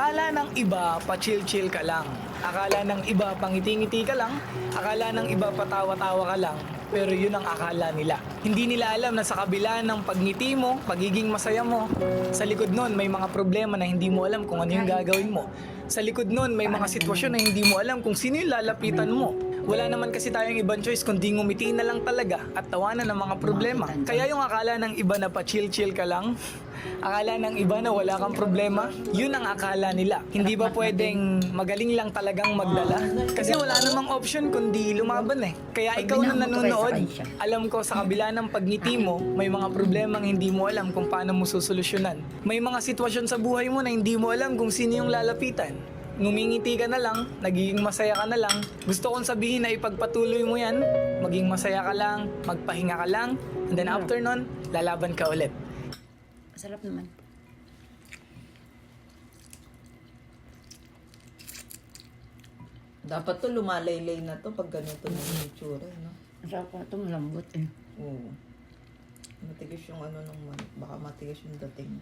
Akala ng iba, pa-chill-chill ka lang. Akala ng iba, pangiti-ngiti ka lang. Akala ng iba, patawa-tawa ka lang. Pero yun ang akala nila. Hindi nila alam na sa kabila ng pagngiti mo, pagiging masaya mo, sa likod nun may mga problema na hindi mo alam kung ano yung gagawin mo. Sa likod nun may mga sitwasyon na hindi mo alam kung sino yung lalapitan mo. Wala naman kasi tayong ibang choice kundi ngumiti na lang talaga at tawanan ng mga problema. Kaya yung akala ng iba na pa-chill-chill ka lang, akala ng iba na wala kang problema, yun ang akala nila. Hindi ba pwedeng magaling lang talagang magdala? Kasi wala namang option kundi lumaban eh. Kaya ikaw na nanonood, alam ko sa kabila ng pagngiti mo, may mga problemang hindi mo alam kung paano mo susolusyonan. May mga sitwasyon sa buhay mo na hindi mo alam kung sino yung lalapitan. Ngumingiti ka na lang, nagiging masaya ka na lang. Gusto kong sabihin na ipagpatuloy mo yan, maging masaya ka lang, magpahinga ka lang, and then after nun, lalaban ka ulit. Sarap naman. Dapat to lumalaylay na to pag ganito na yung itsura, no? Sarap ko ito, malambot eh. Oo. Matigas yung ano nung manok. Baka matigas yung dating.